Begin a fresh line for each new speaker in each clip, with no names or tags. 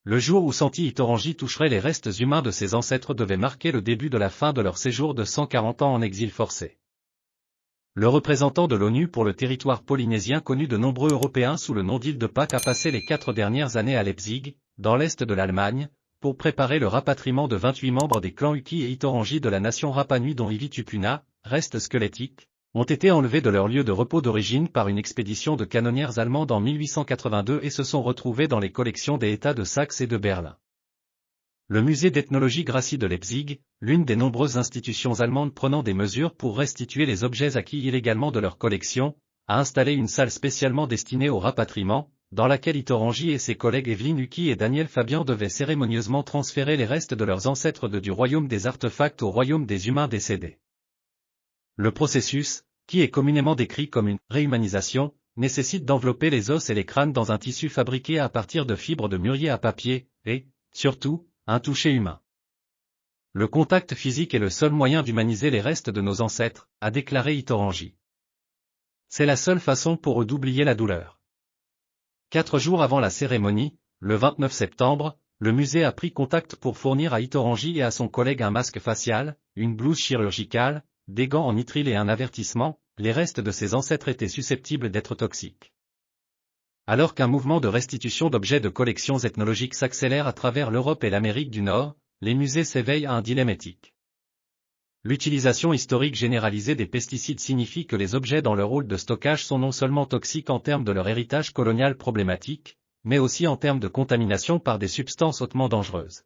Le jour où Santi Itorangi toucherait les restes humains de ses ancêtres devait marquer le début de la fin de leur séjour de 140 ans en exil forcé. Le représentant de l'ONU pour le territoire polynésien connu de nombreux Européens sous le nom d'île de Pâques a passé les 4 dernières années à Leipzig, dans l'est de l'Allemagne, pour préparer le rapatriement de 28 membres des clans Uki et Itorangi de la nation Rapa Nui dont Ivi Tupuna, restes squelettiques, ont été enlevés de leur lieu de repos d'origine par une expédition de canonnières allemandes en 1882 et se sont retrouvés dans les collections des États de Saxe et de Berlin. Le musée d'ethnologie Grassi de Leipzig, l'une des nombreuses institutions allemandes prenant des mesures pour restituer les objets acquis illégalement de leur collection, a installé une salle spécialement destinée au rapatriement, dans laquelle Itorangi et ses collègues Evelyn Uki et Daniel Fabian devaient cérémonieusement transférer les restes de leurs ancêtres du royaume des artefacts au royaume des humains décédés. Le processus, qui est communément décrit comme une réhumanisation, nécessite d'envelopper les os et les crânes dans un tissu fabriqué à partir de fibres de mûrier à papier, et, surtout, un toucher humain. Le contact physique est le seul moyen d'humaniser les restes de nos ancêtres, a déclaré Itorangi. C'est la seule façon pour eux d'oublier la douleur. 4 jours avant la cérémonie, le 29 septembre, le musée a pris contact pour fournir à Itorangi et à son collègue un masque facial, une blouse chirurgicale, des gants en nitrile et un avertissement, les restes de ses ancêtres étaient susceptibles d'être toxiques. Alors qu'un mouvement de restitution d'objets de collections ethnologiques s'accélère à travers l'Europe et l'Amérique du Nord, les musées s'éveillent à un dilemme éthique. L'utilisation historique généralisée des pesticides signifie que les objets dans leur rôle de stockage sont non seulement toxiques en termes de leur héritage colonial problématique, mais aussi en termes de contamination par des substances hautement dangereuses.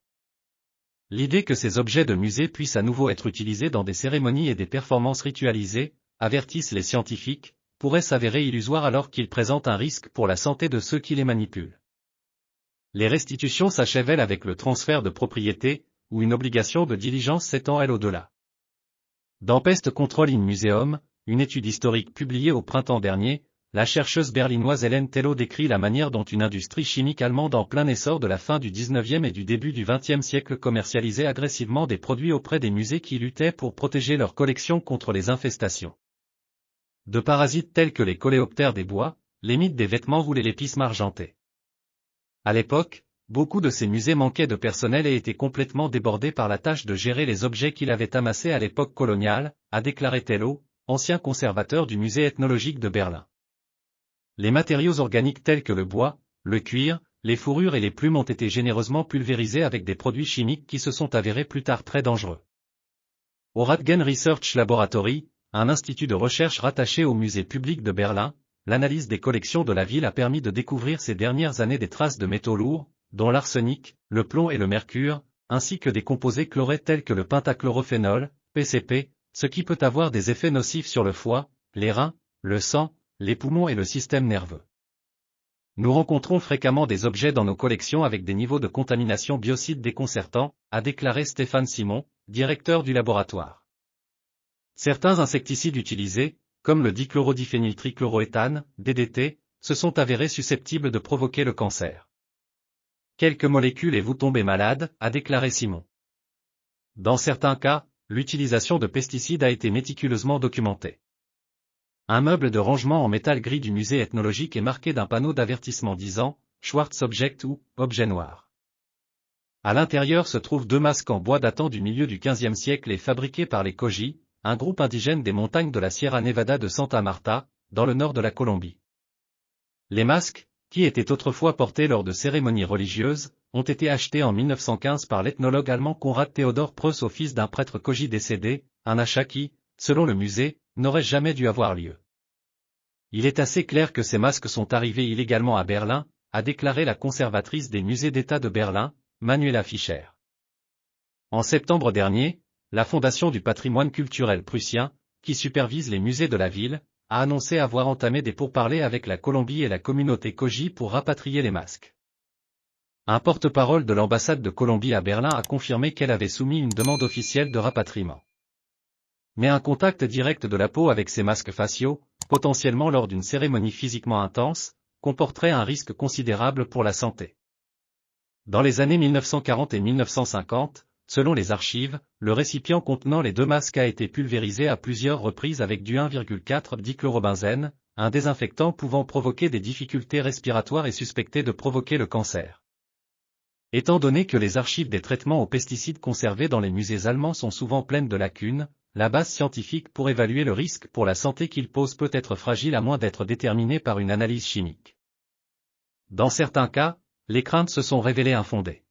L'idée que ces objets de musée puissent à nouveau être utilisés dans des cérémonies et des performances ritualisées, avertissent les scientifiques, pourrait s'avérer illusoire alors qu'ils présentent un risque pour la santé de ceux qui les manipulent. Les restitutions s'achèvent avec le transfert de propriété, ou une obligation de diligence s'étend elle au-delà. Dans Pest Control in Museum, une étude historique publiée au printemps dernier, la chercheuse berlinoise Hélène Tello décrit la manière dont une industrie chimique allemande en plein essor de la fin du 19e et du début du 20e siècle commercialisait agressivement des produits auprès des musées qui luttaient pour protéger leurs collections contre les infestations de parasites tels que les coléoptères des bois, les mites des vêtements ou les lépismes argentés. À l'époque, beaucoup de ces musées manquaient de personnel et étaient complètement débordés par la tâche de gérer les objets qu'il avait amassés à l'époque coloniale, a déclaré Tello, ancien conservateur du musée ethnologique de Berlin. Les matériaux organiques tels que le bois, le cuir, les fourrures et les plumes ont été généreusement pulvérisés avec des produits chimiques qui se sont avérés plus tard très dangereux. Au Röntgen Research Laboratory, un institut de recherche rattaché au musée public de Berlin, l'analyse des collections de la ville a permis de découvrir ces dernières années des traces de métaux lourds, dont l'arsenic, le plomb et le mercure, ainsi que des composés chlorés tels que le pentachlorophénol, PCP, ce qui peut avoir des effets nocifs sur le foie, les reins, le sang, les poumons et le système nerveux. Nous rencontrons fréquemment des objets dans nos collections avec des niveaux de contamination biocides déconcertants, a déclaré Stéphane Simon, directeur du laboratoire. Certains insecticides utilisés, comme le dichlorodiphényltrichloroéthane, DDT, se sont avérés susceptibles de provoquer le cancer. Quelques molécules et vous tombez malade, a déclaré Simon. Dans certains cas, l'utilisation de pesticides a été méticuleusement documentée. Un meuble de rangement en métal gris du musée ethnologique est marqué d'un panneau d'avertissement disant « Schwarz Object » ou « Objet noir ». À l'intérieur se trouvent 2 masques en bois datant du milieu du XVe siècle et fabriqués par les Koji, un groupe indigène des montagnes de la Sierra Nevada de Santa Marta, dans le nord de la Colombie. Les masques, qui étaient autrefois portés lors de cérémonies religieuses, ont été achetés en 1915 par l'ethnologue allemand Konrad Theodor Preuss au fils d'un prêtre Koji décédé, un achat qui, selon le musée, n'aurait jamais dû avoir lieu. Il est assez clair que ces masques sont arrivés illégalement à Berlin, a déclaré la conservatrice des musées d'État de Berlin, Manuela Fischer. En septembre dernier, la Fondation du patrimoine culturel prussien, qui supervise les musées de la ville, a annoncé avoir entamé des pourparlers avec la Colombie et la communauté Koji pour rapatrier les masques. Un porte-parole de l'ambassade de Colombie à Berlin a confirmé qu'elle avait soumis une demande officielle de rapatriement. Mais un contact direct de la peau avec ces masques faciaux, potentiellement lors d'une cérémonie physiquement intense, comporterait un risque considérable pour la santé. Dans les années 1940 et 1950, selon les archives, le récipient contenant les 2 masques a été pulvérisé à plusieurs reprises avec du 1,4 dichlorobenzène, un désinfectant pouvant provoquer des difficultés respiratoires et suspecté de provoquer le cancer. Étant donné que les archives des traitements aux pesticides conservés dans les musées allemands sont souvent pleines de lacunes, la base scientifique pour évaluer le risque pour la santé qu'ils posent peut être fragile à moins d'être déterminée par une analyse chimique. Dans certains cas, les craintes se sont révélées infondées.